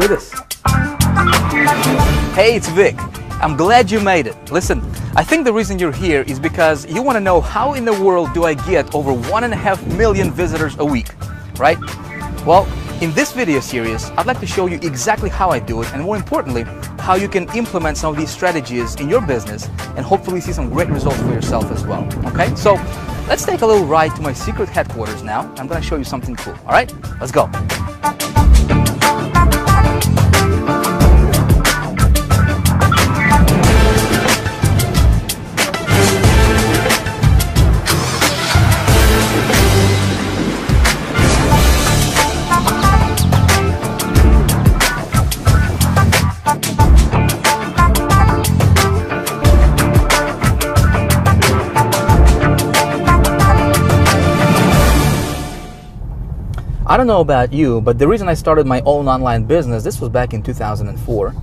do this. Hey, it's Vic. I'm glad you made it. Listen, I think the reason you're here is because you want to know how in the world do I get over 1.5 million visitors a week, right? Well, in this video series, I'd like to show you exactly how I do it, and more importantly, how you can implement some of these strategies in your business and hopefully see some great results for yourself as well, okay? So let's take a little ride to my secret headquarters now. I'm going to show you something cool, all right? Let's go. I don't know about you, but the reason I started my own online business, this was back in 2004,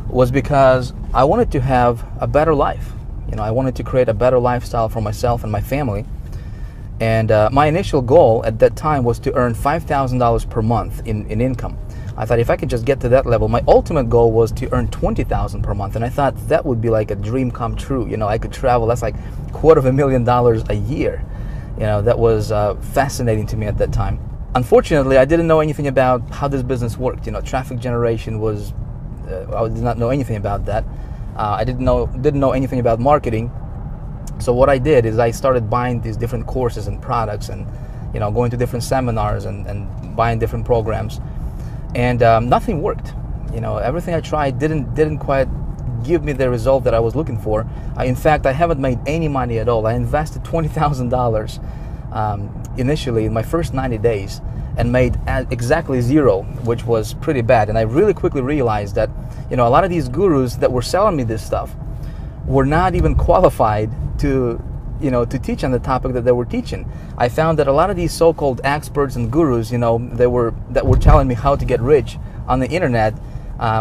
was because I wanted to have a better life. You know, I wanted to create a better lifestyle for myself and my family. And my initial goal at that time was to earn $5,000 per month in income. I thought if I could just get to that level, my ultimate goal was to earn $20,000 per month. And I thought that would be like a dream come true. You know, I could travel, that's like $250,000 a year. You know, that was fascinating to me at that time. Unfortunately, I didn't know anything about how this business worked. You know, traffic generation was, I did not know anything about that. I didn't know anything about marketing. So what I did is I started buying these different courses and products and, you know, going to different seminars and buying different programs. And nothing worked. You know, everything I tried didn't quite give me the result that I was looking for. In fact, I haven't made any money at all. I invested $20,000 initially in my first 90 days and made exactly zero, which was pretty bad. And I really quickly realized that, you know, a lot of these gurus that were selling me this stuff were not even qualified to, you know, to teach on the topic that they were teaching. I found that a lot of these so-called experts and gurus, you know, that were telling me how to get rich on the internet,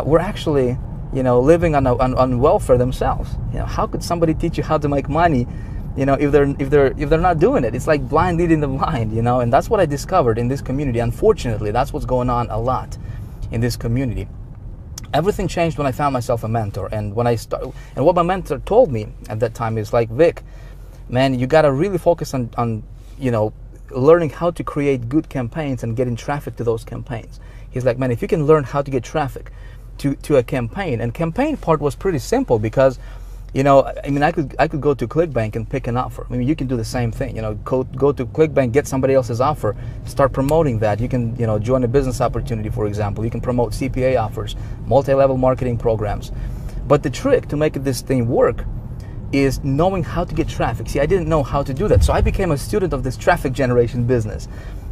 were actually, you know, living on welfare themselves. You know, how could somebody teach you how to make money, you know, if they're not doing it? It's like blind leading the blind, you know. And that's what I discovered in this community. Unfortunately, that's what's going on a lot in this community. Everything changed when I found myself a mentor, and when I started, and what my mentor told me at that time is like, Vic, man, you got to really focus on you know, learning how to create good campaigns and getting traffic to those campaigns. He's like, man, if you can learn how to get traffic to a campaign, and campaign part was pretty simple because, you know, I mean, I could go to ClickBank and pick an offer. I mean, you can do the same thing. You know, go to ClickBank, get somebody else's offer, start promoting that. You can, you know, join a business opportunity, for example. You can promote CPA offers, multi-level marketing programs. But the trick to make this thing work is knowing how to get traffic. See, I didn't know how to do that, so I became a student of this traffic generation business.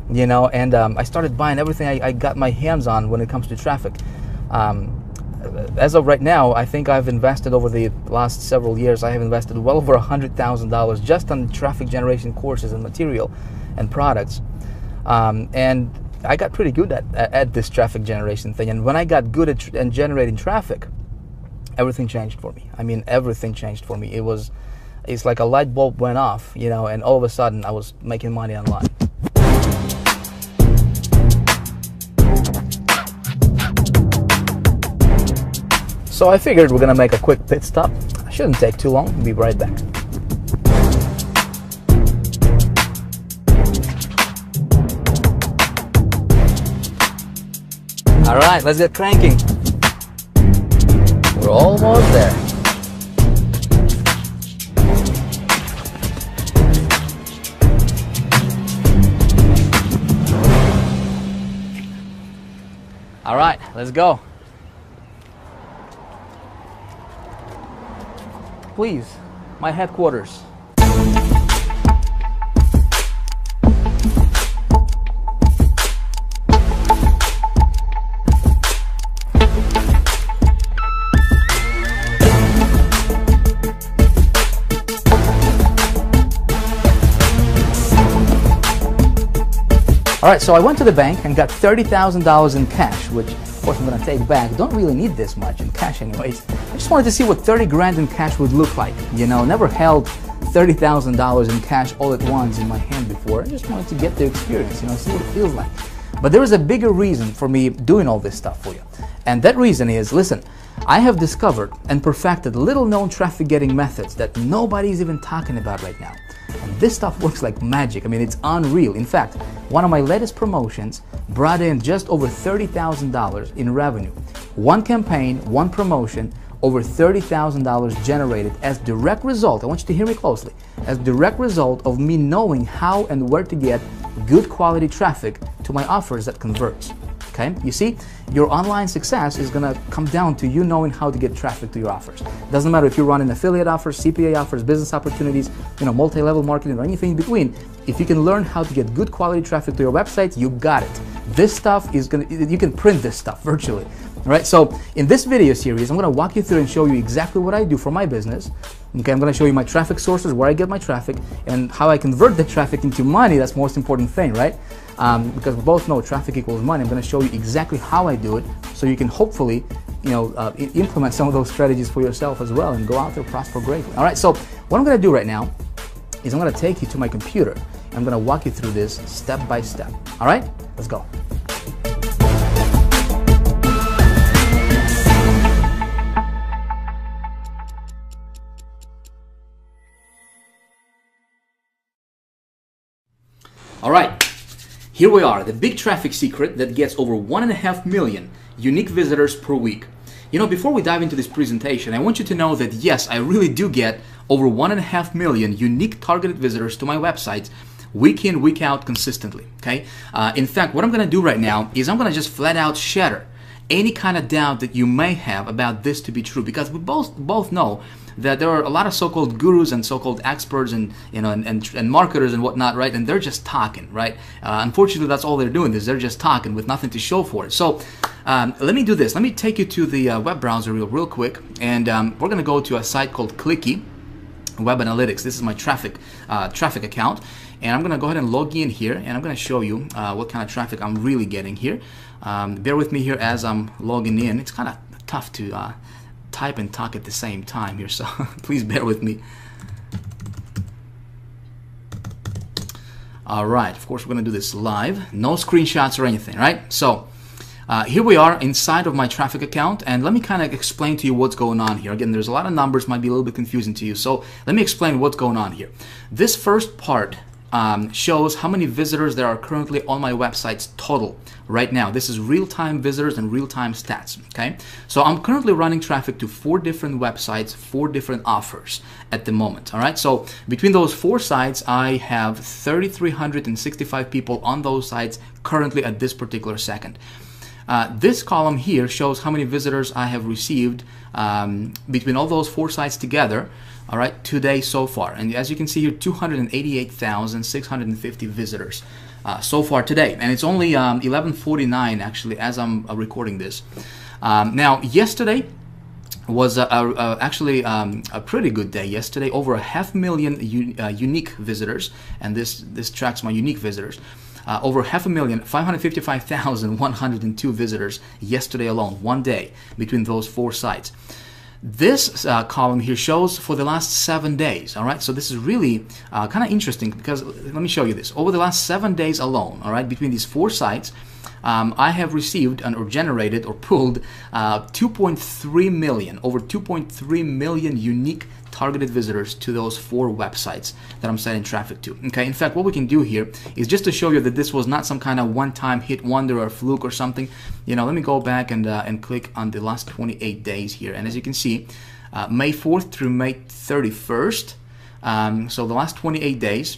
You know, and I started buying everything I got my hands on when it comes to traffic. As of right now, I think I've invested over the last several years, I have invested well over $100,000 just on traffic generation courses and material and products. And I got pretty good at this traffic generation thing. And when I got good at generating traffic, everything changed for me. I mean, everything changed for me. It's like a light bulb went off, you know, and all of a sudden I was making money online. So I figured we're gonna make a quick pit stop. Shouldn't take too long. We'll be right back. All right, let's get cranking. We're almost there. All right, let's go. Please, my headquarters. All right, so I went to the bank and got $30,000 in cash, which of course I'm gonna take back. Don't really need this much in cash anyways. I just wanted to see what 30 grand in cash would look like. You know, never held $30,000 in cash all at once in my hand before. I just wanted to get the experience, you know, see what it feels like. But there is a bigger reason for me doing all this stuff for you. And that reason is, listen, I have discovered and perfected little known traffic getting methods that nobody's even talking about right now. And this stuff works like magic. I mean, it's unreal. In fact, one of my latest promotions brought in just over $30,000 in revenue. One campaign, one promotion, over $30,000 generated as direct result, I want you to hear me closely, as direct result of me knowing how and where to get good quality traffic to my offers that converts. Okay, you see, your online success is gonna come down to you knowing how to get traffic to your offers. Doesn't matter if you're running affiliate offers, CPA offers, business opportunities, multi-level marketing or anything in between. If you can learn how to get good quality traffic to your website, you got it. This stuff is you can print this stuff virtually. All right, so in this video series, I'm gonna walk you through and show you exactly what I do for my business. Okay, I'm gonna show you my traffic sources, where I get my traffic, and how I convert the traffic into money. That's the most important thing, right? Because we both know traffic equals money. I'm gonna show you exactly how I do it, so you can hopefully, implement some of those strategies for yourself as well and go out there, prosper greatly. All right, so what I'm gonna do right now is I'm gonna take you to my computer, and I'm gonna walk you through this step by step. All right, let's go. All right, here we are, the big traffic secret that gets over 1.5 million unique visitors per week. Before we dive into this presentation, I want you to know that yes, I really do get over 1.5 million unique targeted visitors to my website week in, week out consistently, okay? In fact, what I'm gonna do right now is I'm gonna just flat out shatter any kind of doubt that you may have about this to be true, because we both know that there are a lot of so-called gurus and so-called experts and and marketers and whatnot, right? And they're just talking, right? Unfortunately, that's all they're doing is they're just talking with nothing to show for it. So let me do this. Let me take you to the web browser real quick, and we're gonna go to a site called Clicky Web Analytics. This is my traffic account, and I'm gonna go ahead and log in here, and I'm gonna show you what kind of traffic I'm really getting here. Bear with me here as I'm logging in. It's kind of tough to type and talk at the same time here, so please bear with me. All right, of course we're gonna do this live, no screenshots or anything, right? So here we are inside of my traffic account, and let me kind of explain to you what's going on here. Again, there's a lot of numbers, might be a little bit confusing to you, so let me explain what's going on here. This first part shows how many visitors there are currently on my websites total right now. This is real-time visitors and real-time stats, okay? So I'm currently running traffic to 4 different websites, 4 different offers at the moment, all right? So between those 4 sites, I have 3,365 people on those sites currently at this particular second. This column here shows how many visitors I have received between all those 4 sites together, all right, today so far. And as you can see here, 288,650 visitors so far today. And it's only 11:49 actually as I'm recording this. Now, yesterday was actually a pretty good day yesterday. Over 500,000 unique visitors, and this tracks my unique visitors. Over 500,000, 555,102 visitors yesterday alone, one day between those 4 sites. This column here shows for the last 7 days, all right? So this is really kind of interesting, because let me show you this. Over the last 7 days alone, all right, between these 4 sites, I have received or generated or pulled 2.3 million, over 2.3 million unique targeted visitors to those 4 websites that I'm sending traffic to. Okay, in fact, what we can do here is just to show you that this was not some kind of one-time hit wonder or fluke or something. Let me go back and click on the last 28 days here, and as you can see, May 4th through May 31st, so the last 28 days,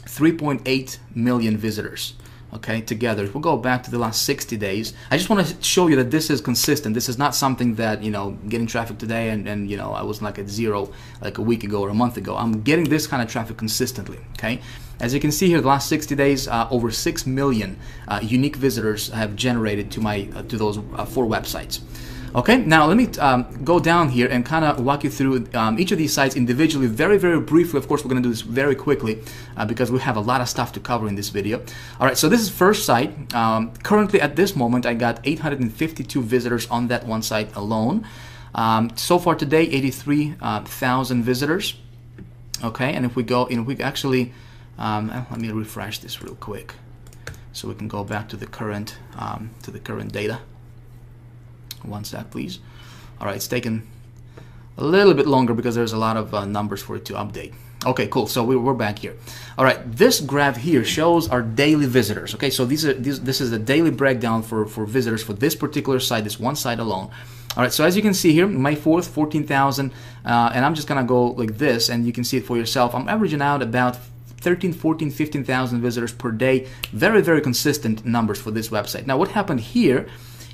3.8 million visitors. Okay, together. If we'll go back to the last 60 days, I just want to show you that this is consistent. This is not something that, getting traffic today and I was like at 0 like a week ago or a month ago. I'm getting this kind of traffic consistently, okay? As you can see here, the last 60 days, over 6 million unique visitors have generated to my to those 4 websites. Okay, now let me go down here and kind of walk you through each of these sites individually, very, very briefly. Of course, we're going to do this very quickly because we have a lot of stuff to cover in this video. All right, so this is first site. Currently, at this moment, I got 852 visitors on that one site alone. So far today, 83,000 visitors. Okay, and if we go, we actually, let me refresh this real quick so we can go back to the current data. One sec, please. All right, it's taken a little bit longer because there's a lot of numbers for it to update. Okay, cool. So we're back here. All right, this graph here shows our daily visitors. Okay, so this is the daily breakdown for visitors for this particular site, this one site alone. All right, so as you can see here, May 4th, 14,000, and I'm just gonna go like this, and you can see it for yourself. I'm averaging out about 13, 14, 15,000 visitors per day. Very, very consistent numbers for this website. Now, what happened here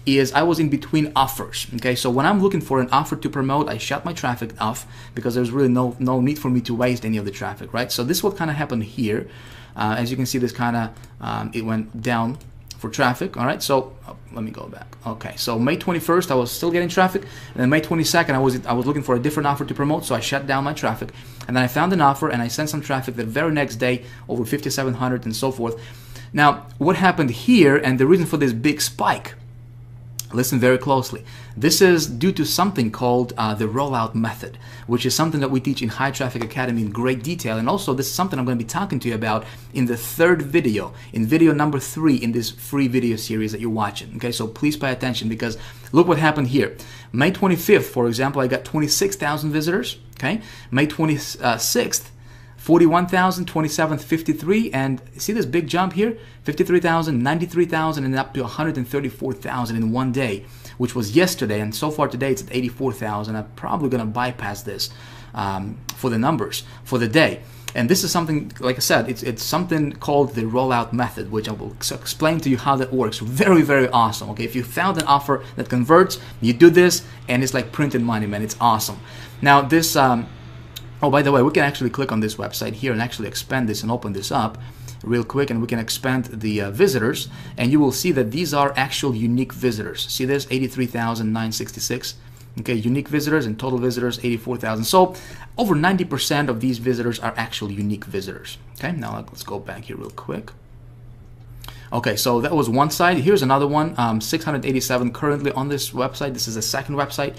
is I was in between offers. Okay, so when I'm looking for an offer to promote, I shut my traffic off because there's really no need for me to waste any of the traffic, right? So this is what kind of happened here. As you can see, this kind of it went down for traffic. All right, so let me go back. Okay, so May 21st I was still getting traffic, and then May 22nd I was looking for a different offer to promote, so I shut down my traffic, and then I found an offer and I sent some traffic the very next day, over 5,700 and so forth. Now, what happened here, and the reason for this big spike, listen very closely. This is due to something called the rollout method, which is something that we teach in High Traffic Academy in great detail. And also, this is something I'm going to be talking to you about in the third video, in video number 3 in this free video series that you're watching. Okay, so please pay attention, because look what happened here. May 25th, for example, I got 26,000 visitors. Okay, May 26th, 41,000, 27th, 53, and see this big jump here? 53,000, 93,000, and up to 134,000 in one day, which was yesterday, and so far today it's at 84,000. I'm probably going to bypass this for the numbers for the day. And this is something, like I said, it's something called the rollout method, which I will explain to you how that works. Very, very awesome. Okay, if you found an offer that converts, you do this, and it's like printed money, man. It's awesome. Now this. Oh, by the way, we can actually click on this website here and actually expand this and open this up real quick, and we can expand the visitors, and you will see that these are actual unique visitors. See this? 83,966. Okay, unique visitors, and total visitors 84,000. So over 90% of these visitors are actual unique visitors. Okay, now let's go back here real quick. Okay, so that was one side. Here's another one, 687 currently on this website. This is the second website.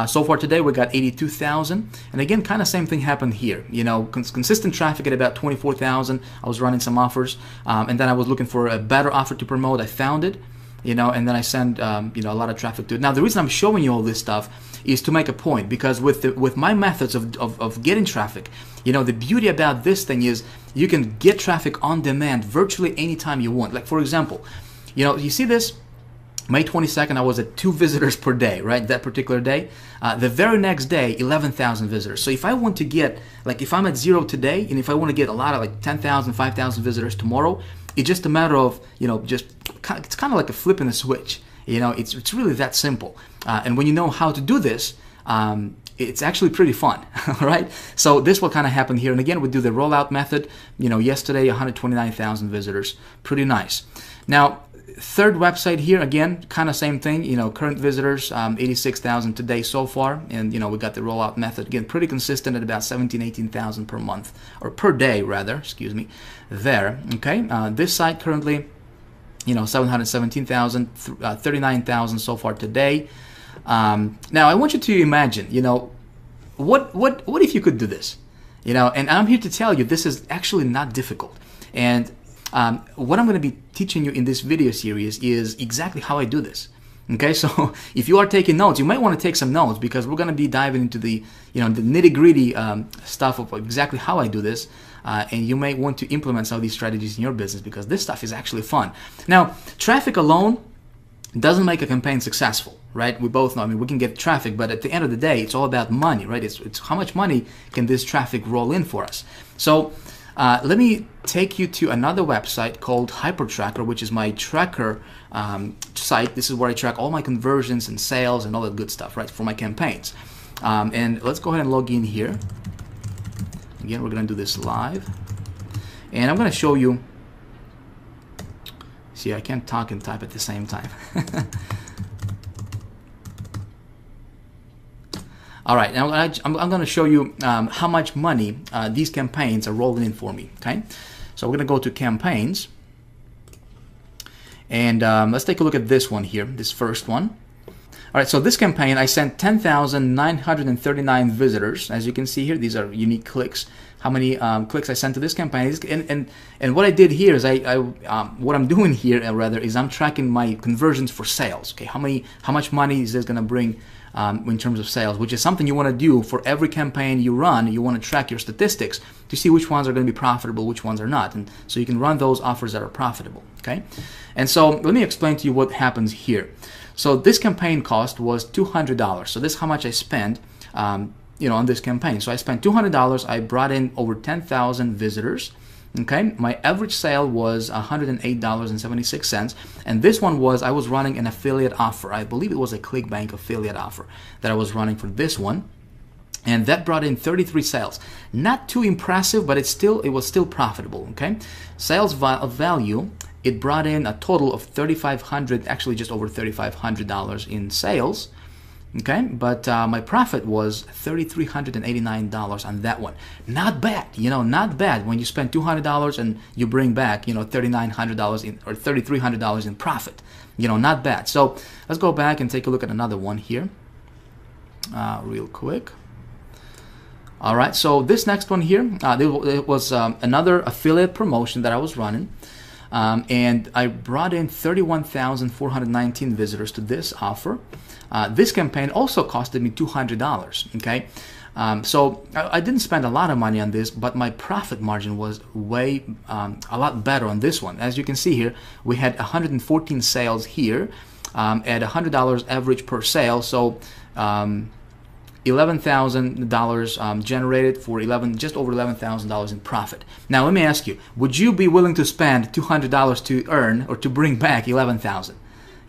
So far today, we got 82,000. And again, kind of same thing happened here. You know, consistent traffic at about 24,000. I was running some offers, and then I was looking for a better offer to promote. I found it, you know, and then I sent, you know, a lot of traffic to it. Now, the reason I'm showing you all this stuff is to make a point, because with my methods of getting traffic, you know, the beauty about this thing is you can get traffic on demand virtually anytime you want. Like, for example, you know, you see this? May 22nd, I was at 2 visitors per day, right? That particular day. The very next day, 11,000 visitors. So if I want to get, like, if I'm at 0 today, and if I want to get a lot of, like, 10,000, 5,000 visitors tomorrow, it's just a matter of, you know, just, it's kind of like a flipping a switch. You know, it's really that simple. And when you know how to do this, it's actually pretty fun, all right? So this will kind of happen here. And again, we do the rollout method. You know, yesterday, 129,000 visitors. Pretty nice. Now, third website here, again, kind of same thing. You know, current visitors, 86,000 today so far. And, you know, we got the rollout method. Again, pretty consistent at about 17, 18,000 per month, or per day, rather, excuse me, there, okay? This site currently, you know, 717,000, 39,000 so far today. Now, I want you to imagine, you know, what if you could do this? You know, and I'm here to tell you this is actually not difficult. And what I'm going to be teaching you in this video series is exactly how I do this. Okay, so if you are taking notes, you might want to take some notes, because we're going to be diving into the, you know, the nitty-gritty stuff of exactly how I do this. And you may want to implement some of these strategies in your business, because this stuff is actually fun. Now, traffic alone doesn't make a campaign successful, right? We both know, I mean, we can get traffic, but at the end of the day, it's all about money, right? It's how much money can this traffic roll in for us. So let me take you to another website called HyperTracker, which is my tracker site. This is where I track all my conversions and sales and all that good stuff, right, for my campaigns. And let's go ahead and log in here. Again, we're going to do this live. And I'm going to show you. See, I can't talk and type at the same time. All right, now I'm going to show you how much money these campaigns are rolling in for me, okay? So we're going to go to campaigns. And let's take a look at this one here, this first one. All right, so this campaign, I sent 10,939 visitors. As you can see here, these are unique clicks. How many clicks I sent to this campaign. And what I did here is what I'm doing here rather is I'm tracking my conversions for sales. Okay, how much money is this going to bring in terms of sales, which is something you want to do for every campaign you run. You want to track your statistics to see which ones are going to be profitable, which ones are not, and so you can run those offers that are profitable. Okay, and so let me explain to you what happens here. So this campaign cost was $200. So this is how much I spent, on this campaign. So I spent $200. I brought in over 10,000 visitors. Okay, my average sale was $108.76, and this one I was running an affiliate offer. I believe it was a ClickBank affiliate offer that I was running for this one, and that brought in 33 sales. Not too impressive, but it was still profitable. Okay, sales value. It brought in a total of $3,500, actually just over $3,500 in sales. Okay, but my profit was $3,389 on that one. Not bad, not bad when you spend $200 and you bring back, $3,900 or $3,300 in profit. Not bad. So let's go back and take a look at another one here, real quick. All right, so this next one here, it was another affiliate promotion that I was running. And I brought in 31,419 visitors to this offer. This campaign also costed me $200. Okay, so I didn't spend a lot of money on this, but my profit margin was a lot better on this one. As you can see here, we had 114 sales here at $100 average per sale. So $11,000 generated for just over $11,000 in profit. Now let me ask you, would you be willing to spend $200 to earn or to bring back $11,000?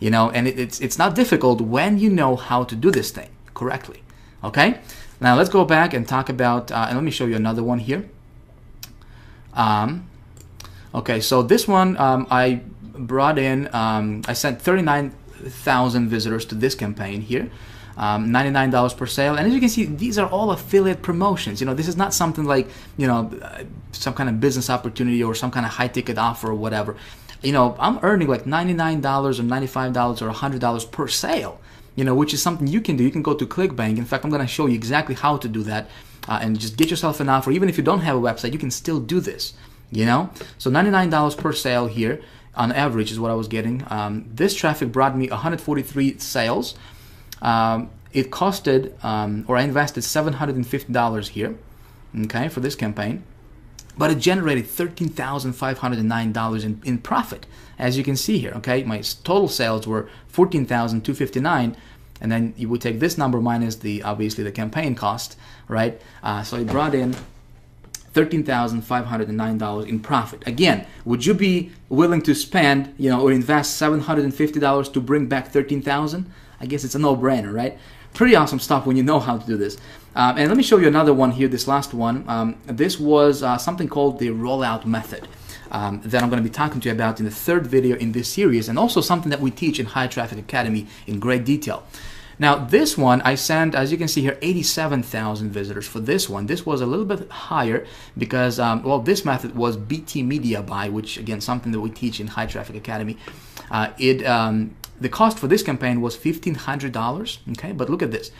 And it's not difficult when you know how to do this thing correctly. Okay, now let's go back and talk about and let me show you another one here. Okay, so this one I brought in I sent 39,000 visitors to this campaign here. $99 per sale, and as you can see, these are all affiliate promotions. This is not something like some kind of business opportunity or some kind of high ticket offer or whatever. I'm earning like $99 or $95 or $100 per sale, which is something you can do. You can go to ClickBank. In fact, I'm going to show you exactly how to do that and just get yourself an offer. Even if you don't have a website, you can still do this. So $99 per sale here on average is what I was getting. This traffic brought me 143 sales. It costed, or I invested $750 here, okay, for this campaign, but it generated $13,509 in profit, as you can see here. Okay, my total sales were $14,259, and then you would take this number minus obviously the campaign cost, right? So it brought in $13,509 in profit. Again, would you be willing to spend, or invest $750 to bring back $13,000? I guess it's a no-brainer, right? Pretty awesome stuff when you know how to do this. And let me show you another one here, this last one. This was something called the rollout method that I'm going to be talking to you about in the third video in this series, and also something that we teach in High Traffic Academy in great detail. Now, this one, I sent, as you can see here, 87,000 visitors for this one. This was a little bit higher because, this method was BT Media Buy, which, again, something that we teach in High Traffic Academy. The cost for this campaign was $1,500, okay? But look at this.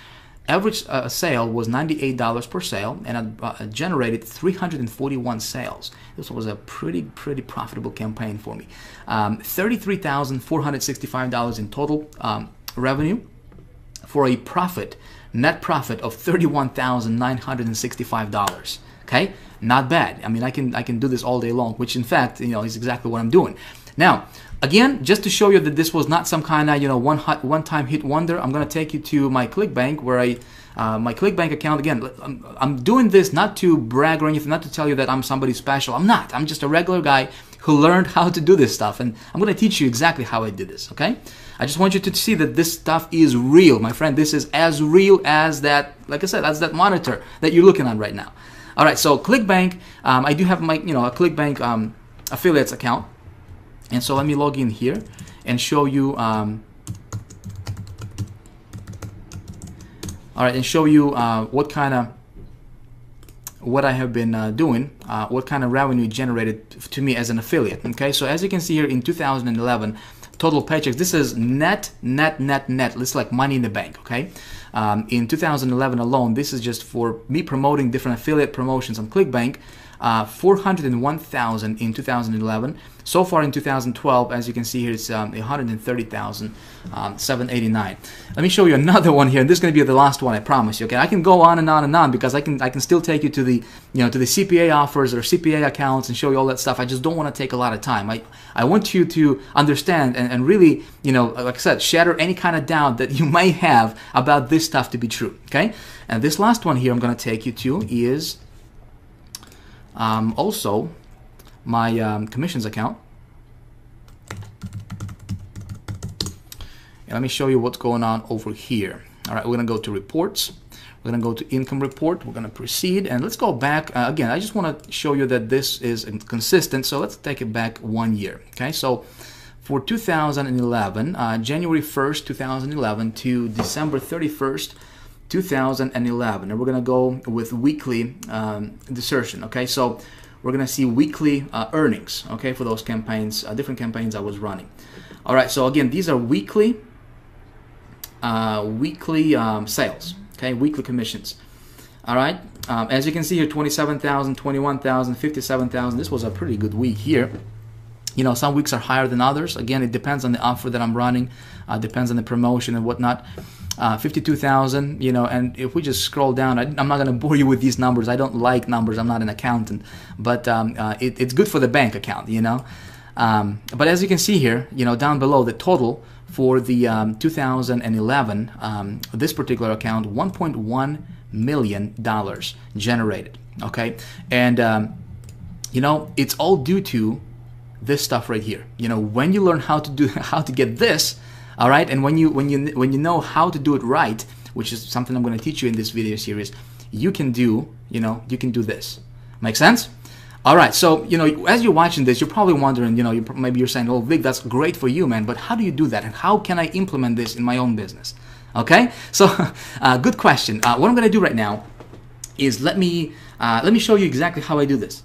Average sale was $98 per sale, and I generated 341 sales. This was a pretty profitable campaign for me. $33,465 in total revenue for a net profit of $31,965. Okay, not bad. I mean, I can do this all day long, which in fact, is exactly what I'm doing. Now, again, just to show you that this was not some kind of one-time hit wonder, I'm going to take you to my ClickBank, where my ClickBank account. Again, I'm doing this not to brag or anything, not to tell you that I'm somebody special. I'm not. I'm just a regular guy who learned how to do this stuff, and I'm going to teach you exactly how I did this. Okay? I just want you to see that this stuff is real, my friend. This is as real as that. Like I said, that's that monitor that you're looking at right now. All right. So ClickBank, I do have my a ClickBank affiliates account. And so let me log in here and show you, what I have been doing, what kind of revenue generated to me as an affiliate. Okay, so as you can see here, in 2011, total paychecks. This is net. This is like money in the bank, okay? In 2011 alone, this is just for me promoting different affiliate promotions on ClickBank. 401,000 in 2011. So far in 2012, as you can see here, it's 130,789. Let me show you another one here, and this is going to be the last one, I promise you. Okay, I can go on and on and on because I can still take you to the to the CPA offers or CPA accounts and show you all that stuff. I just don't want to take a lot of time. I want you to understand and really, like I said, shatter any kind of doubt that you may have about this stuff to be true. Okay, and this last one here I'm going to take you to is also my commissions account. And let me show you what's going on over here. All right, we're going to go to reports. We're going to go to income report. We're going to proceed. And let's go back. Again, I just want to show you that this is consistent. So let's take it back 1 year. Okay, so for 2011, January 1st, 2011 to December 31st, 2011, and we're going to go with weekly desertion. Okay, so we're going to see weekly earnings, okay, for those campaigns, different campaigns I was running. All right, so again, these are weekly sales, okay, weekly commissions. All right, as you can see here, 27,000, 21,000, 57,000. This was a pretty good week here. Some weeks are higher than others. Again, it depends on the offer that I'm running, depends on the promotion and whatnot. 52,000, and if we just scroll down, I'm not going to bore you with these numbers. I don't like numbers. I'm not an accountant, but it's good for the bank account, But as you can see here, down below, the total for the 2011, this particular account, $1.1 million generated, okay? And, it's all due to this stuff right here. When you learn how to get this, all right, and when you know how to do it right, which is something I'm going to teach you in this video series, you can do this. Make sense? All right, so as you're watching this, you're probably wondering, maybe you're saying, "Oh, Vic, that's great for you, man, but how do you do that, and how can I implement this in my own business?" Okay, so good question. What I'm going to do right now is let me show you exactly how I do this.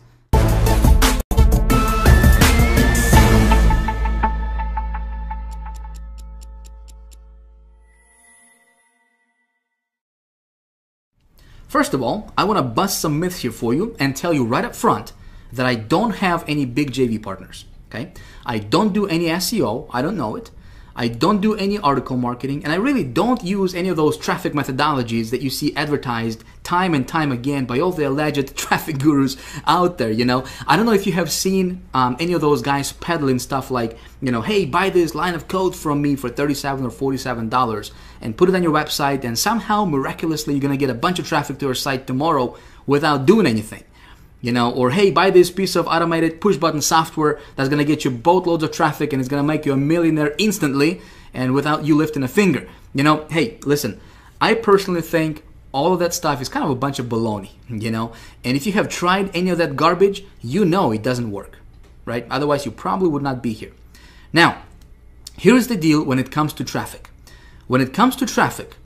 First of all, I want to bust some myths here for you and tell you right up front that I don't have any big JV partners, okay? I don't do any SEO, I don't know it. I don't do any article marketing, and I really don't use any of those traffic methodologies that you see advertised time and time again by all the alleged traffic gurus out there, I don't know if you have seen any of those guys peddling stuff like, hey, buy this line of code from me for $37 or $47 and put it on your website, and somehow miraculously you're going to get a bunch of traffic to your site tomorrow without doing anything. Or hey, buy this piece of automated push button software that's going to get you boatloads of traffic and it's going to make you a millionaire instantly and without you lifting a finger. Hey, listen, I personally think all of that stuff is kind of a bunch of baloney, and if you have tried any of that garbage, it doesn't work, right? Otherwise, you probably would not be here. Now, here's the deal when it comes to traffic. When it comes to traffic,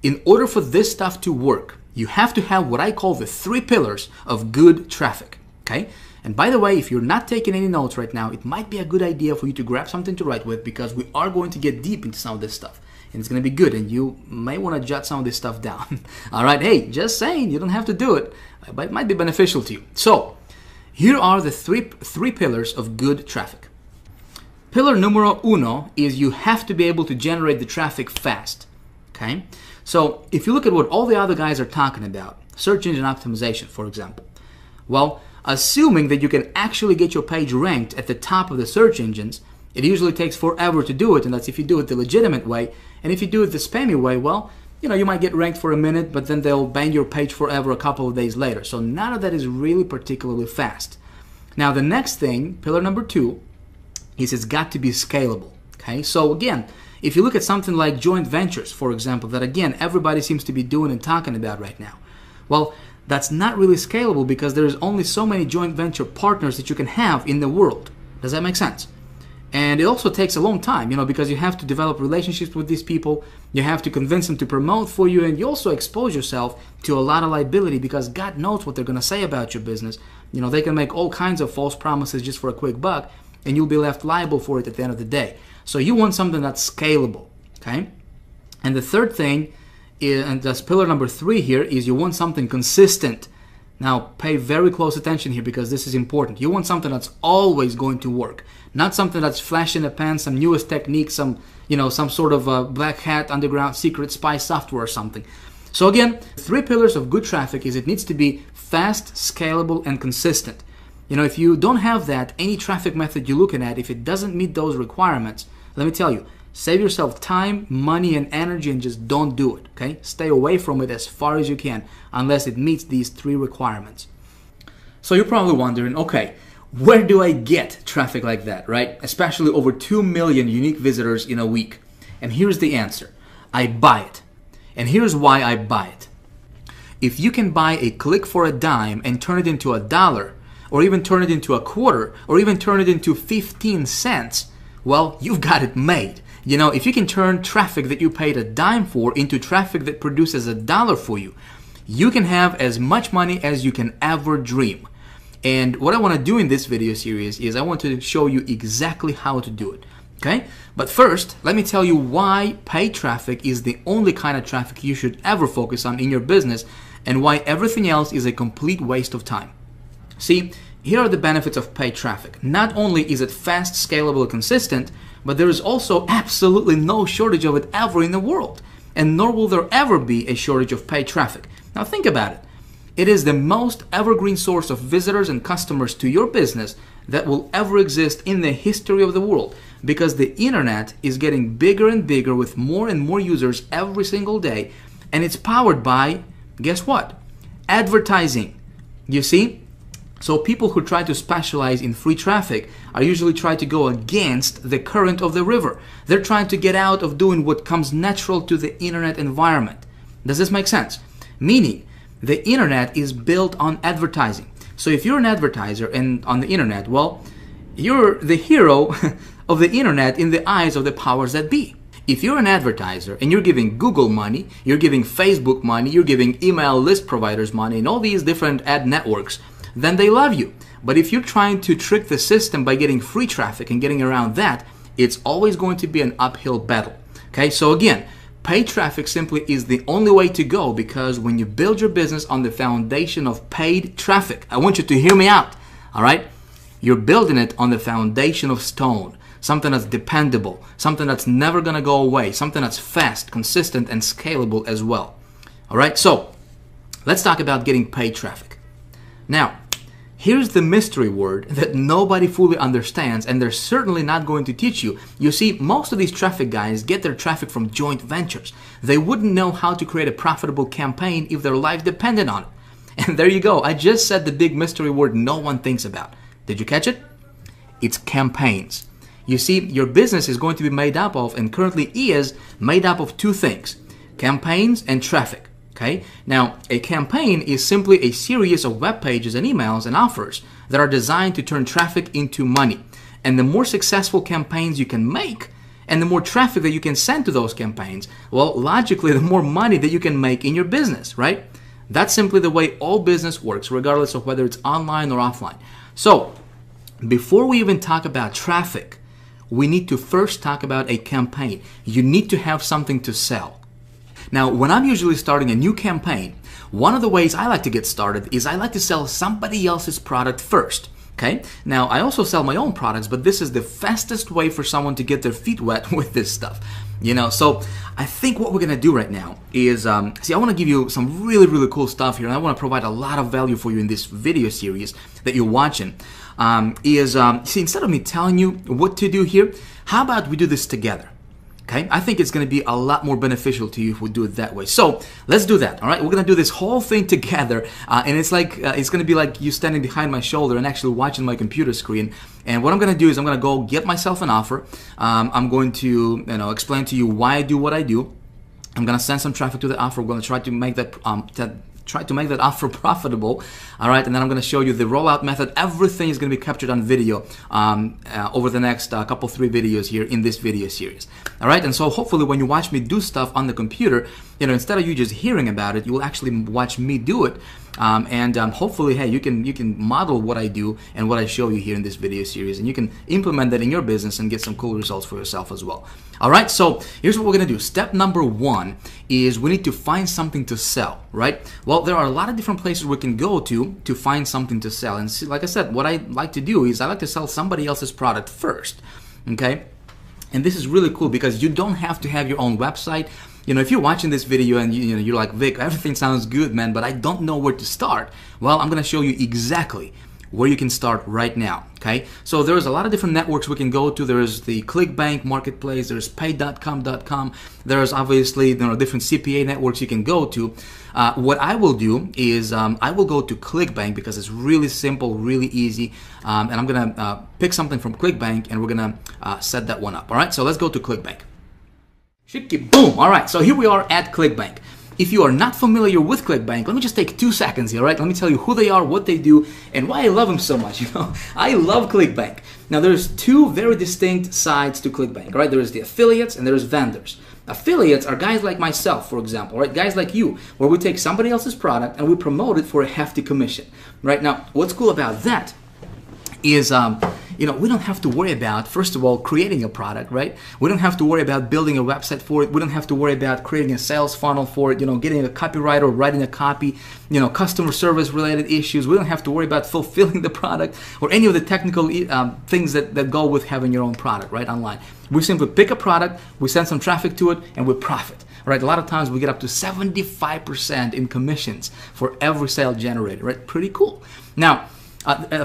in order for this stuff to work, you have to have what I call the 3 pillars of good traffic, okay? And by the way, if you're not taking any notes right now, it might be a good idea for you to grab something to write with, because we are going to get deep into some of this stuff. And it's going to be good, and you may want to jot some of this stuff down. All right, hey, just saying, you don't have to do it, but it might be beneficial to you. So, here are the three pillars of good traffic. Pillar numero uno is you have to be able to generate the traffic fast, okay? So if you look at what all the other guys are talking about, search engine optimization, for example, well, assuming that you can actually get your page ranked at the top of the search engines, it usually takes forever to do it, and that's if you do it the legitimate way. And if you do it the spammy way, well, you might get ranked for a minute, but then they'll ban your page forever a couple of days later. So none of that is really particularly fast. Now the next thing, pillar number 2, is it's got to be scalable, okay? So again, if you look at something like joint ventures, for example, that again, everybody seems to be doing and talking about right now. Well, that's not really scalable because there's only so many joint venture partners that you can have in the world. Does that make sense? And it also takes a long time, because you have to develop relationships with these people. You have to convince them to promote for you, and you also expose yourself to a lot of liability because God knows what they're going to say about your business. They can make all kinds of false promises just for a quick buck. and you'll be left liable for it at the end of the day. So you want something that's scalable, okay? And the third thing is, and that's pillar number 3 here, is you want something consistent. Now, pay very close attention here because this is important. You want something that's always going to work, not something that's flash in the pan, some newest technique, some sort of black hat, underground secret spy software or something. So again, 3 pillars of good traffic is it needs to be fast, scalable, and consistent. If you don't have that, any traffic method you're looking at, if it doesn't meet those requirements, let me tell you, save yourself time, money, and energy and just don't do it, okay? Stay away from it as far as you can unless it meets these 3 requirements. So you're probably wondering, okay, where do I get traffic like that, right? Especially over 2 million unique visitors in a week. And here's the answer. I buy it. And here's why I buy it. If you can buy a click for a dime and turn it into $1, or even turn it into a quarter, or even turn it into 15 cents, well, you've got it made. If you can turn traffic that you paid a dime for into traffic that produces $1 for you, you can have as much money as you can ever dream. And what I want to do in this video series is I want to show you exactly how to do it. Okay? But first, let me tell you why paid traffic is the only kind of traffic you should ever focus on in your business and why everything else is a complete waste of time. See, here are the benefits of paid traffic. Not only is it fast, scalable, and consistent, but there is also absolutely no shortage of it ever in the world. And nor will there ever be a shortage of paid traffic. Now think about it. It is the most evergreen source of visitors and customers to your business that will ever exist in the history of the world, because the internet is getting bigger and bigger with more and more users every single day, and it's powered by, guess what? Advertising. You see? So people who try to specialize in free traffic are usually trying to go against the current of the river. They're trying to get out of doing what comes natural to the internet environment. Does this make sense? Meaning, the internet is built on advertising. So if you're an advertiser and on the internet, well, you're the hero of the internet in the eyes of the powers that be. If you're an advertiser and you're giving Google money, you're giving Facebook money, you're giving email list providers money and all these different ad networks, then they love you. But if you're trying to trick the system by getting free traffic and getting around that, it's always going to be an uphill battle. Okay, so again, paid traffic simply is the only way to go, because when you build your business on the foundation of paid traffic, I want you to hear me out, all right? You're building it on the foundation of stone, something that's dependable, something that's never gonna go away, something that's fast, consistent, and scalable as well. All right, so let's talk about getting paid traffic. Now, here's the mystery word that nobody fully understands, and they're certainly not going to teach you. You see, most of these traffic guys get their traffic from joint ventures. They wouldn't know how to create a profitable campaign if their life depended on it. And there you go. I just said the big mystery word no one thinks about. Did you catch it? It's campaigns. You see, your business is going to be made up of, and currently is, made up of 2 things: campaigns and traffic. Okay? Now, a campaign is simply a series of web pages and emails and offers that are designed to turn traffic into money. And the more successful campaigns you can make, and the more traffic that you can send to those campaigns, well, logically, the more money that you can make in your business, right? That's simply the way all business works, regardless of whether it's online or offline. So, before we even talk about traffic, we need to first talk about a campaign. You need to have something to sell. Now, when I'm usually starting a new campaign, one of the ways I like to get started is I like to sell somebody else's product first. Okay? Now, I also sell my own products, but this is the fastest way for someone to get their feet wet with this stuff. So I think what we're going to do right now is, I want to give you some really, really cool stuff here, and I want to provide a lot of value for you in this video series that you're watching. See, instead of me telling you what to do here, how about we do this together? Okay, I think it's going to be a lot more beneficial to you if we do it that way. So let's do that. All right, we're going to do this whole thing together, and it's like it's going to be like you standing behind my shoulder and actually watching my computer screen. And what I'm going to do is I'm going to go get myself an offer. I'm going to explain to you why I do what I do. I'm going to send some traffic to the offer. We're going to try to make that offer profitable, all right? And then I'm going to show you the rollout method. Everything is going to be captured on video over the next 3 videos here in this video series, all right? And so hopefully when you watch me do stuff on the computer, you know, instead of you just hearing about it, you will actually watch me do it. And hopefully, hey, you can model what I do and what I show you here in this video series, and you can implement that in your business and get some cool results for yourself as well. All right, so here's what we're gonna do. Step number one is we need to find something to sell, right? Well, there are a lot of different places we can go to find something to sell. And see, like I said, what I like to do is I like to sell somebody else's product first, okay? And this is really cool because you don't have to have your own website. You know, if you're watching this video and you know, you're like, Vic, everything sounds good, man, but I don't know where to start. Well, I'm gonna show you exactly where you can start right now, okay? So there's a lot of different networks we can go to. There's the ClickBank marketplace, there's pay.com.com, there's obviously, you know, different CPA networks you can go to. What I will do is I will go to ClickBank because it's really simple, really easy, and I'm gonna pick something from ClickBank and we're gonna set that one up, all right? So let's go to ClickBank. Shiki boom! All right, so here we are at ClickBank. If you are not familiar with ClickBank, let me just take 2 seconds here, right? Let me tell you who they are, what they do, and why I love them so much. You know, I love ClickBank. Now, there's 2 very distinct sides to ClickBank, right? There's the affiliates and there's vendors. Affiliates are guys like myself, for example, right? Guys like you, where we take somebody else's product and we promote it for a hefty commission, right? Now, what's cool about that is, you know, we don't have to worry about, first of all, creating a product, right? We don't have to worry about building a website for it. We don't have to worry about creating a sales funnel for it, you know, getting a copywriter, writing a copy, you know, customer service related issues. We don't have to worry about fulfilling the product or any of the technical things that go with having your own product, right, online. We simply pick a product, we send some traffic to it, and we profit, right? A lot of times we get up to 75% in commissions for every sale generated, right? Pretty cool. Now,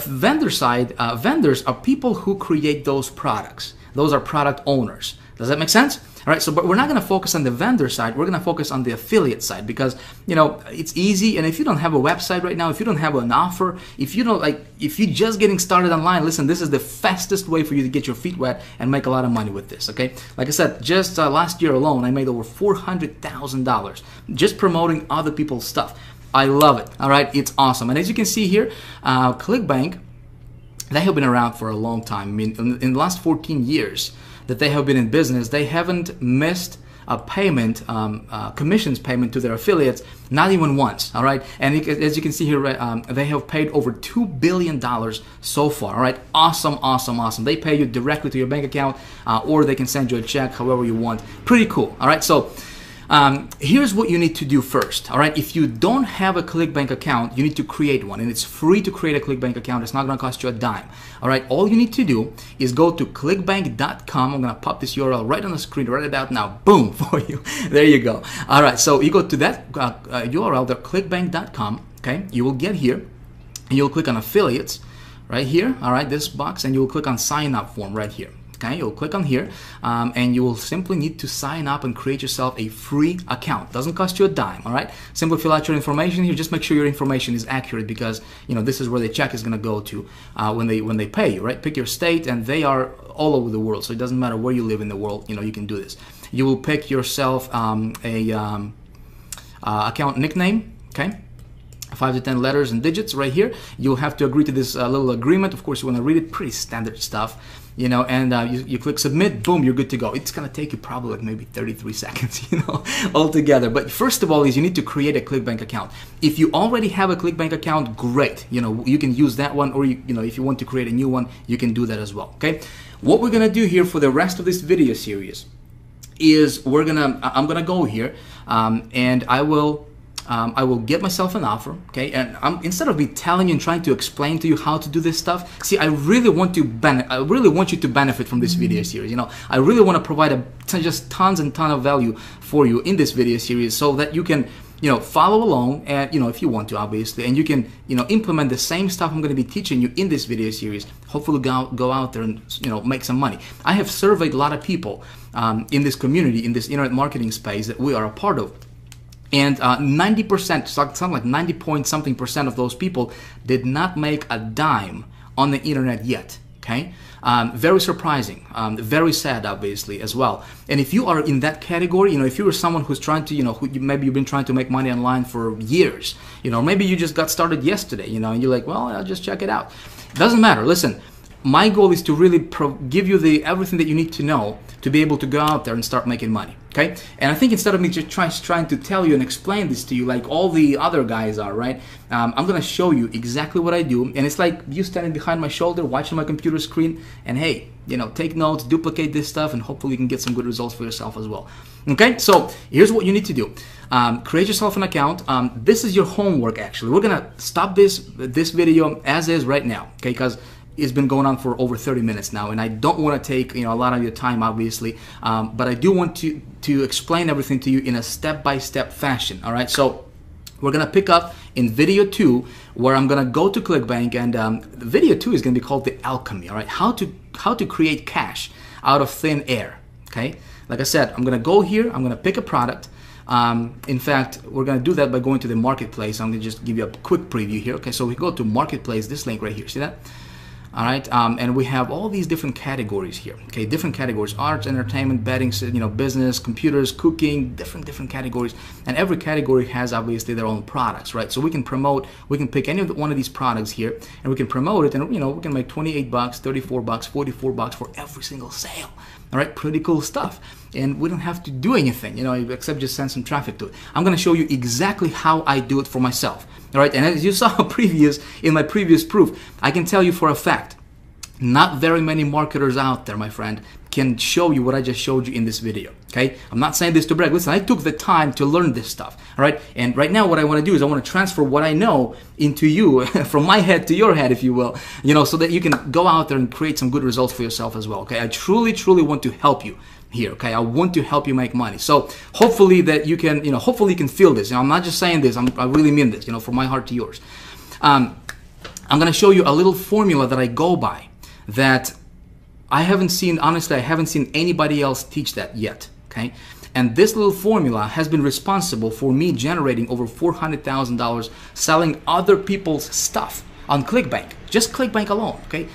vendor side, vendors are people who create those products. Those are product owners. Does that make sense? All right, so but we're not going to focus on the vendor side. We're going to focus on the affiliate side because, you know, it's easy. And if you don't have a website right now, if you don't have an offer, if you don't if you're just getting started online, listen, this is the fastest way for you to get your feet wet and make a lot of money with this, okay? Like I said, just last year alone, I made over $400,000 just promoting other people's stuff. I love it, all right? It's awesome. And as you can see here, ClickBank, they have been around for a long time. I mean, in the last 14 years that they have been in business, they haven't missed a payment, commissions payment to their affiliates, not even once, all right? And as you can see here, they have paid over $2 billion so far, all right? Awesome, awesome, awesome. They pay you directly to your bank account, or they can send you a check however you want. Pretty cool, all right? So, here's what you need to do first, all right? If you don't have a ClickBank account, you need to create one, and it's free to create a ClickBank account. It's not going to cost you a dime, all right? All you need to do is go to clickbank.com. I'm going to pop this URL right on the screen right about now, boom, for you. There you go. All right, so you go to that URL, the clickbank.com, okay? You will get here, and you'll click on affiliates right here, all right, this box, and you'll click on sign up form right here. Okay, you'll click on here and you will simply need to sign up and create yourself a free account. Doesn't cost you a dime, all right? Simply fill out your information here. Just make sure your information is accurate because, you know, this is where the check is going to go to when they pay you, right? Pick your state, and they are all over the world, so it doesn't matter where you live in the world, you know, you can do this. You will pick yourself a account nickname, okay? 5 to 10 letters and digits right here. You'll have to agree to this little agreement. Of course, you want to read it. Pretty standard stuff, you know, and you click submit, boom, you're good to go. It's going to take you probably like maybe 33 seconds, you know, altogether. But first of all is you need to create a ClickBank account. If you already have a ClickBank account, great. You know, you can use that one, or, you know, if you want to create a new one, you can do that as well, okay? What we're going to do here for the rest of this video series is I'm going to go here and I will get myself an offer, okay? And instead of me telling you and trying to explain to you how to do this stuff, see, I really want you to benefit from this video series. You know, I really want to provide just tons and tons of value for you in this video series so that you can, you know, follow along, and, you know, if you want to, obviously, and you can, you know, implement the same stuff I'm going to be teaching you in this video series. Hopefully, go out there and, you know, make some money. I have surveyed a lot of people in this community, in this internet marketing space that we are a part of. And 90%, something like 90 point something percent of those people did not make a dime on the internet yet, okay? Very surprising, very sad, obviously, as well. And if you are in that category, you know, if you are someone who's trying to, you know, maybe you've been trying to make money online for years, you know, maybe you just got started yesterday, you know, and you're like, well, I'll just check it out. Doesn't matter. Listen, my goal is to really give you everything that you need to know to be able to go out there and start making money, okay? Okay, and I think instead of me just trying to tell you and explain this to you like all the other guys are, right? I'm gonna show you exactly what I do, and it's like you standing behind my shoulder, watching my computer screen, and hey, you know, take notes, duplicate this stuff, and hopefully you can get some good results for yourself as well. Okay, so here's what you need to do: create yourself an account. This is your homework. Actually, we're gonna stop this video as is right now, okay? Because it's been going on for over 30 minutes now, and I don't want to take, you know, a lot of your time, obviously, but I do want to explain everything to you in a step-by-step fashion. All right, so we're gonna pick up in video 2, where I'm gonna go to ClickBank, and video 2 is gonna be called the alchemy. All right, how to create cash out of thin air. Okay, like I said, I'm gonna go here, I'm gonna pick a product. In fact, we're gonna do that by going to the marketplace. I'm gonna just give you a quick preview here. Okay, so we go to marketplace, this link right here, see that? All right, and we have all these different categories here. Okay, different categories: arts, entertainment, betting, you know, business, computers, cooking, different categories. And every category has obviously their own products, right? So we can promote, we can pick any one of these products here, and we can promote it, and you know, we can make 28 bucks, 34 bucks, 44 bucks for every single sale. All right, pretty cool stuff. And we don't have to do anything, you know, except just send some traffic to it. I'm gonna show you exactly how I do it for myself. All right, and as you saw in my previous proof, I can tell you for a fact, not very many marketers out there, my friend, can show you what I just showed you in this video. Okay, I'm not saying this to brag. Listen, I took the time to learn this stuff. All right, and right now what I want to do is I want to transfer what I know into you, from my head to your head, if you will, you know, so that you can go out there and create some good results for yourself as well. Okay, I truly want to help you here. Okay, I want to help you make money. So hopefully that you can, you know, hopefully you can feel this. You know, I'm not just saying this. I really mean this. You know, from my heart to yours. I'm going to show you a little formula that I go by that I haven't seen. Honestly, I haven't seen anybody else teach that yet. Okay, and this little formula has been responsible for me generating over $400,000 selling other people's stuff on ClickBank. Just ClickBank alone. Okay.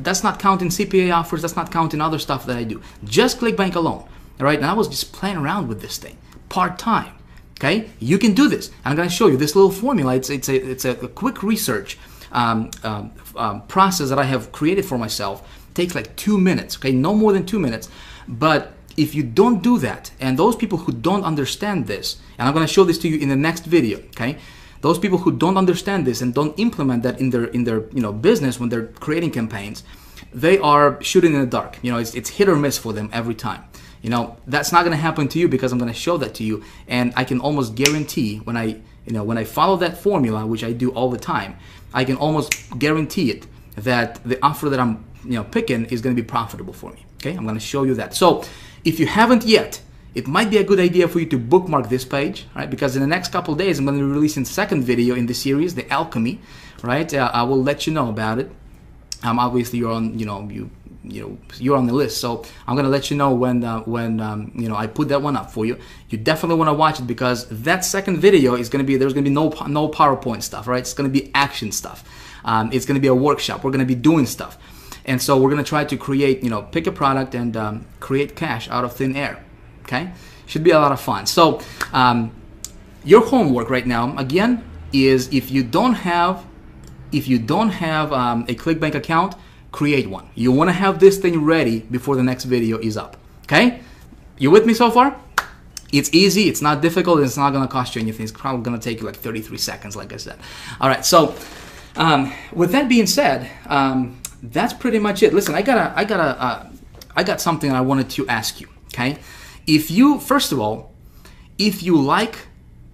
That's not counting CPA offers. That's not counting other stuff that I do. Just ClickBank alone. All right. And I was just playing around with this thing part-time. Okay. You can do this. I'm going to show you this little formula. It's a quick research process that I have created for myself. Takes like 2 minutes. Okay. No more than 2 minutes. But if you don't do that, and those people who don't understand this, and I'm going to show this to you in the next video. Okay. Those people who don't understand this and don't implement that in their you know, business when they're creating campaigns, they are shooting in the dark. You know, it's hit or miss for them every time. You know, that's not going to happen to you because I'm going to show that to you, and I can almost guarantee when I follow that formula, which I do all the time, I can almost guarantee it that the offer that I'm, you know, picking is going to be profitable for me. Okay, I'm going to show you that. So if you haven't yet, it might be a good idea for you to bookmark this page, right? Because in the next couple of days, I'm going to be releasing the second video in the series, the alchemy, right? I will let you know about it. Obviously, you're on, you know, you're on the list, so I'm going to let you know when you know, I put that one up for you. You definitely want to watch it because that second video is going to be, there's going to be no PowerPoint stuff, right? It's going to be action stuff. It's going to be a workshop. We're going to be doing stuff, and so we're going to try to create, you know, pick a product and create cash out of thin air. Okay, should be a lot of fun. So your homework right now, again, is if you don't have a ClickBank account, create one. You want to have this thing ready before the next video is up. Okay, you with me so far? It's easy. It's not difficult. It's not going to cost you anything. It's probably going to take you like 33 seconds, like I said. All right. So with that being said, that's pretty much it. Listen, I got something I wanted to ask you. Okay. If you, first of all, if you like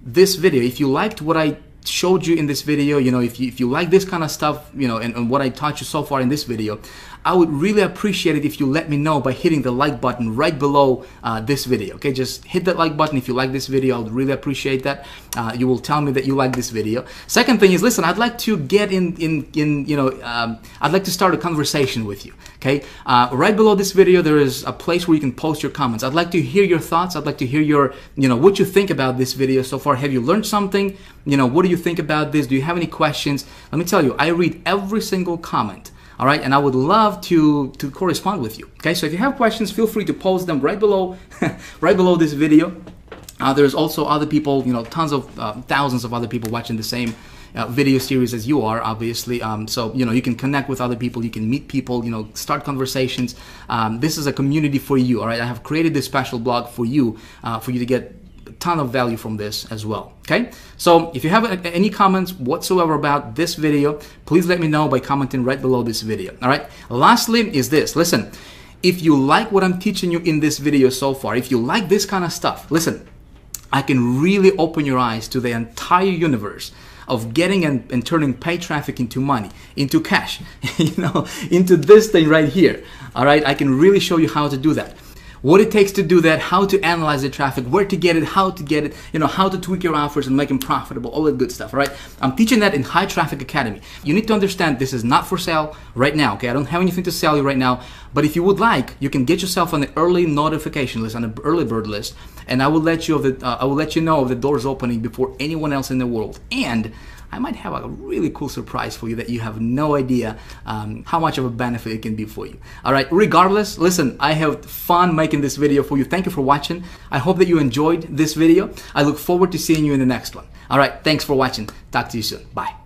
this video, if you liked what I showed you in this video, you know, if you like this kind of stuff, you know, and what I taught you so far in this video, I would really appreciate it if you let me know by hitting the like button right below this video. Okay, just hit that like button if you like this video. I would really appreciate that. You will tell me that you like this video. Second thing is, listen, I'd like to get in you know, I'd like to start a conversation with you. Okay, right below this video there is a place where you can post your comments. I'd like to hear your thoughts. I'd like to hear your, you know, what you think about this video so far. Have you learned something? You know, what do you think about this? Do you have any questions? Let me tell you, I read every single comment. All right, and I would love to correspond with you. Okay, so if you have questions, feel free to post them right below, right below this video. There's also other people, you know, tons of thousands of other people watching the same, video series as you are, obviously. So you can connect with other people, you can meet people, start conversations. This is a community for you. All right, I have created this special blog for you to get a ton of value from this as well. Okay, so if you have any comments whatsoever about this video, please let me know by commenting right below this video. All right, lastly is this. Listen, if you like what I'm teaching you in this video so far, if you like this kind of stuff, listen, I can really open your eyes to the entire universe of getting and turning paid traffic into money, into cash, into this thing right here. All right, I can really show you how to do that. What it takes to do that, how to analyze the traffic, where to get it, how to get it, how to tweak your offers and make them profitable, all that good stuff, all right? I'm teaching that in High Traffic Academy. You need to understand this is not for sale right now, okay? I don't have anything to sell you right now, but if you would like, you can get yourself on the early notification list, on the early bird list, and I will let you know of the doors opening before anyone else in the world. And I might have a really cool surprise for you that you have no idea how much of a benefit it can be for you. All right, regardless, listen, I have fun making this video for you. Thank you for watching. I hope that you enjoyed this video. I look forward to seeing you in the next one. All right, thanks for watching. Talk to you soon. Bye.